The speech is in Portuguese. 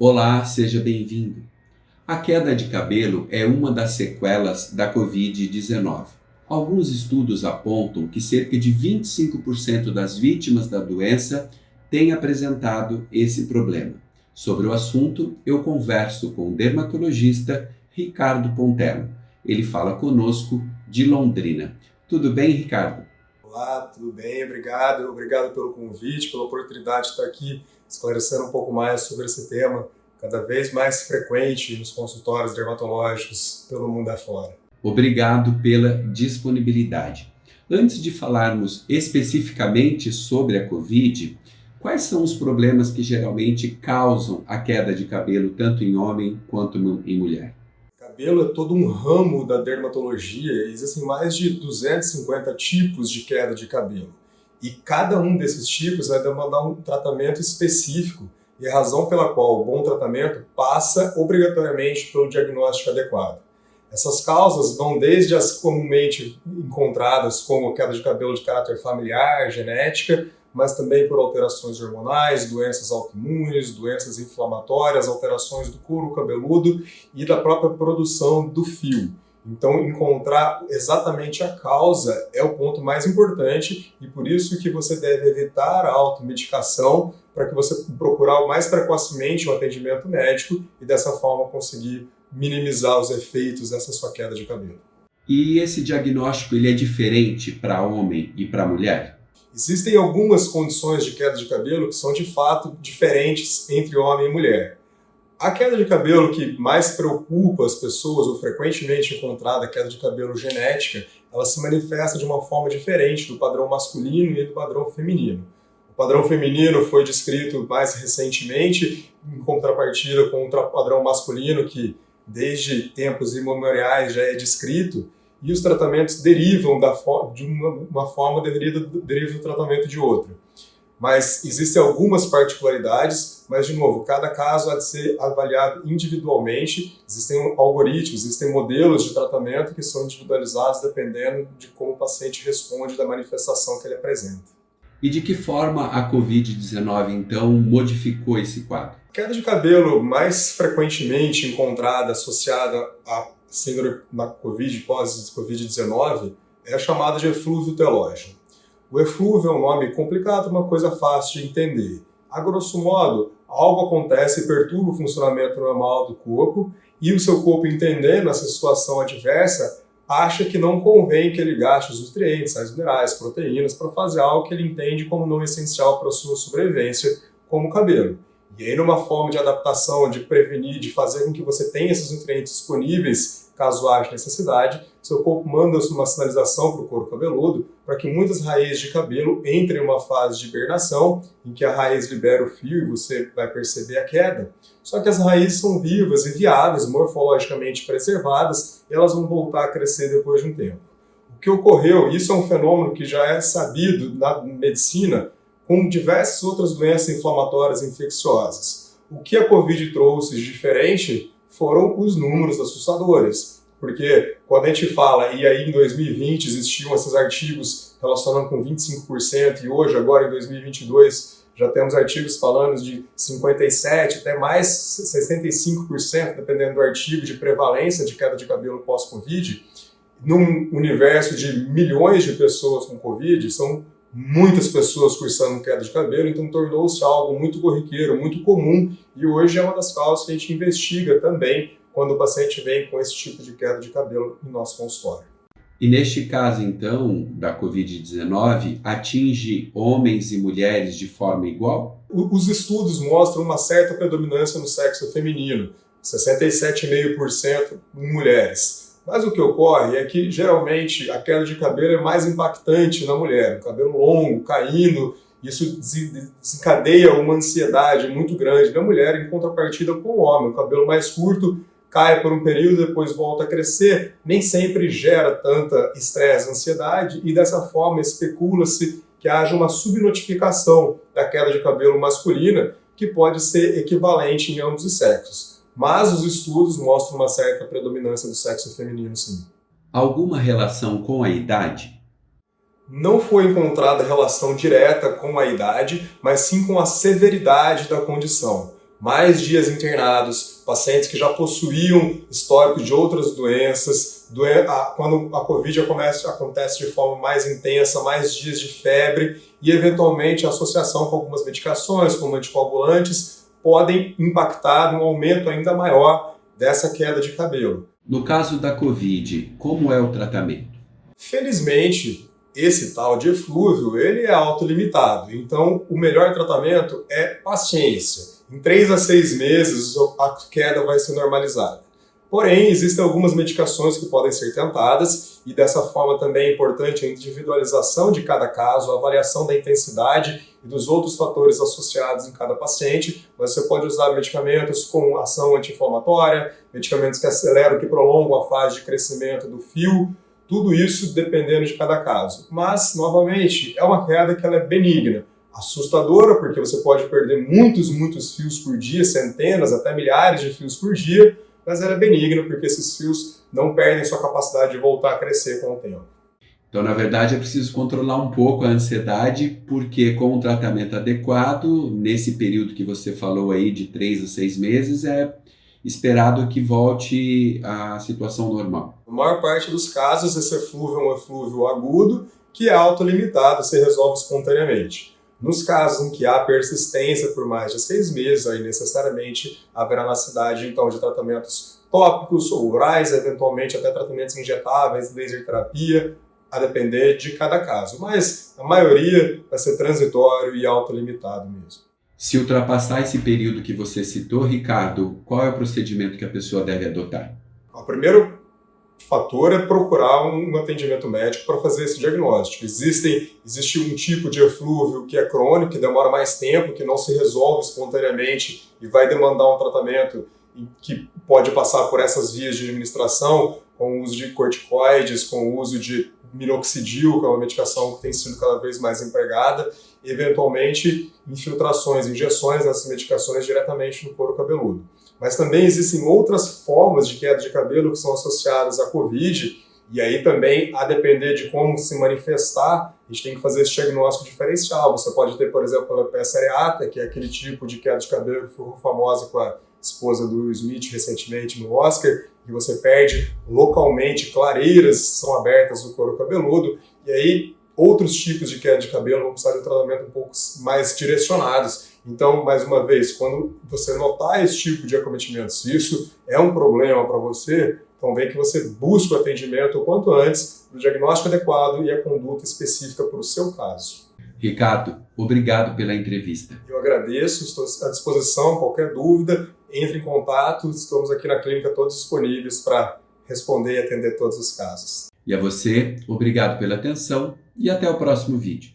Olá, seja bem-vindo. A queda de cabelo é uma das sequelas da Covid-19. Alguns estudos apontam que cerca de 25% das vítimas da doença têm apresentado esse problema. Sobre o assunto, eu converso com o dermatologista Ricardo Pontello. Ele fala conosco de Londrina. Tudo bem, Ricardo? Olá, tudo bem? Obrigado. Obrigado pelo convite, pela oportunidade de estar aqui esclarecendo um pouco mais sobre esse tema, cada vez mais frequente nos consultórios dermatológicos pelo mundo afora. Obrigado pela disponibilidade. Antes de falarmos especificamente sobre a Covid, quais são os problemas que geralmente causam a queda de cabelo tanto em homem quanto em mulher? Cabelo é todo um ramo da dermatologia, existem mais de 250 tipos de queda de cabelo. E cada um desses tipos vai demandar um tratamento específico, e a razão pela qual o bom tratamento passa obrigatoriamente pelo diagnóstico adequado. Essas causas vão desde as comumente encontradas, como queda de cabelo de caráter familiar, genética, mas também por alterações hormonais, doenças autoimunes, doenças inflamatórias, alterações do couro cabeludo e da própria produção do fio. Então, encontrar exatamente a causa é o ponto mais importante e por isso que você deve evitar a automedicação para que você procurar mais precocemente um atendimento médico e dessa forma conseguir minimizar os efeitos dessa sua queda de cabelo. E esse diagnóstico ele é diferente para homem e para mulher? Existem algumas condições de queda de cabelo que são de fato diferentes entre homem e mulher. A queda de cabelo que mais preocupa as pessoas, ou frequentemente encontrada, a queda de cabelo genética, ela se manifesta de uma forma diferente do padrão masculino e do padrão feminino. O padrão feminino foi descrito mais recentemente, em contrapartida com o padrão masculino, que desde tempos imemoriais já é descrito, e os tratamentos derivam de uma forma, deriva do tratamento de outra. Mas existem algumas particularidades, mas, de novo, cada caso há de ser avaliado individualmente. Existem algoritmos, existem modelos de tratamento que são individualizados dependendo de como o paciente responde da manifestação que ele apresenta. E de que forma a Covid-19, então, modificou esse quadro? A queda de cabelo mais frequentemente encontrada associada à síndrome da Covid, pós-Covid-19, é a chamada de eflúvio telógeno. O eflúvio é um nome complicado, uma coisa fácil de entender. A grosso modo, algo acontece e perturba o funcionamento normal do corpo e o seu corpo, entendendo essa situação adversa, acha que não convém que ele gaste os nutrientes, sais minerais, proteínas, para fazer algo que ele entende como não essencial para a sua sobrevivência, como o cabelo. E aí, numa forma de adaptação, de prevenir, de fazer com que você tenha esses nutrientes disponíveis, caso haja necessidade, seu corpo manda uma sinalização para o couro cabeludo para que muitas raízes de cabelo entrem em uma fase de hibernação, em que a raiz libera o fio e você vai perceber a queda. Só que as raízes são vivas e viáveis, morfologicamente preservadas, e elas vão voltar a crescer depois de um tempo. O que ocorreu, isso é um fenômeno que já é sabido na medicina, com diversas outras doenças inflamatórias e infecciosas. O que a Covid trouxe de diferente foram os números assustadores. Porque quando a gente fala, e aí em 2020 existiam esses artigos relacionando com 25%, e hoje, agora em 2022, já temos artigos falando de 57%, até mais 65%, dependendo do artigo, de prevalência de queda de cabelo pós-Covid, num universo de milhões de pessoas com Covid, são muitas pessoas cursando queda de cabelo, então tornou-se algo muito corriqueiro, muito comum, e hoje é uma das causas que a gente investiga também quando o paciente vem com esse tipo de queda de cabelo no nosso consultório. E neste caso, então, da Covid-19, atinge homens e mulheres de forma igual? Os estudos mostram uma certa predominância no sexo feminino, 67,5% em mulheres. Mas o que ocorre é que, geralmente, a queda de cabelo é mais impactante na mulher. O cabelo longo, caindo, isso desencadeia uma ansiedade muito grande na mulher, em contrapartida com o homem. O cabelo mais curto cai por um período, depois volta a crescer, nem sempre gera tanta estresse, ansiedade, e dessa forma especula-se que haja uma subnotificação da queda de cabelo masculina, que pode ser equivalente em ambos os sexos. Mas os estudos mostram uma certa predominância do sexo feminino, sim. Alguma relação com a idade? Não foi encontrada relação direta com a idade, mas sim com a severidade da condição. mais dias internados, pacientes que já possuíam histórico de outras doenças, quando a Covid acontece de forma mais intensa, mais dias de febre e, eventualmente, a associação com algumas medicações, como anticoagulantes, podem impactar num aumento ainda maior dessa queda de cabelo. No caso da Covid, como é o tratamento? Felizmente, esse tal de eflúvio, ele é autolimitado. Então, o melhor tratamento é paciência. Em 3 a 6 meses, a queda vai ser normalizada. Porém, existem algumas medicações que podem ser tentadas e dessa forma também é importante a individualização de cada caso, a avaliação da intensidade e dos outros fatores associados em cada paciente. Você pode usar medicamentos com ação anti-inflamatória, medicamentos que aceleram, que prolongam a fase de crescimento do fio, tudo isso dependendo de cada caso. Mas, novamente, é uma queda que ela é benigna. Assustadora, porque você pode perder muitos fios por dia, centenas, até milhares de fios por dia, mas ela é benigna porque esses fios não perdem sua capacidade de voltar a crescer com o tempo. Então, na verdade, é preciso controlar um pouco a ansiedade, porque com um tratamento adequado, nesse período que você falou aí de 3 a 6 meses, é esperado que volte à situação normal. Na maior parte dos casos, esse eflúvio é um eflúvio agudo que é autolimitado, se resolve espontaneamente. Nos casos em que há persistência por mais de 6 meses, aí necessariamente haverá necessidade então de tratamentos tópicos ou orais, eventualmente até tratamentos injetáveis, laser terapia, a depender de cada caso. Mas a maioria vai ser transitório e autolimitado mesmo. Se ultrapassar esse período que você citou, Ricardo, qual é o procedimento que a pessoa deve adotar? O primeiro fator é procurar um atendimento médico para fazer esse diagnóstico. Existe um tipo de eflúvio que é crônico, que demora mais tempo, que não se resolve espontaneamente e vai demandar um tratamento que pode passar por essas vias de administração, com o uso de corticoides, com o uso de minoxidil, que é uma medicação que tem sido cada vez mais empregada, e eventualmente infiltrações, injeções dessas medicações diretamente no couro cabeludo. Mas também existem outras formas de queda de cabelo que são associadas à Covid, e aí também, a depender de como se manifestar, a gente tem que fazer esse diagnóstico diferencial. Você pode ter, por exemplo, a alopecia areata, que é aquele tipo de queda de cabelo que ficou famosa com a esposa do Will Smith recentemente no Oscar, que você perde localmente clareiras que são abertas no couro cabeludo, e aí outros tipos de queda de cabelo vão precisar de um tratamento um pouco mais direcionados. Então, mais uma vez, quando você notar esse tipo de acometimento, se isso é um problema para você, convém que você busque o atendimento o quanto antes, o diagnóstico adequado e a conduta específica para o seu caso. Ricardo, obrigado pela entrevista. Eu agradeço, estou à disposição, qualquer dúvida, entre em contato, estamos aqui na clínica todos disponíveis para responder e atender todos os casos. E a você, obrigado pela atenção e até o próximo vídeo.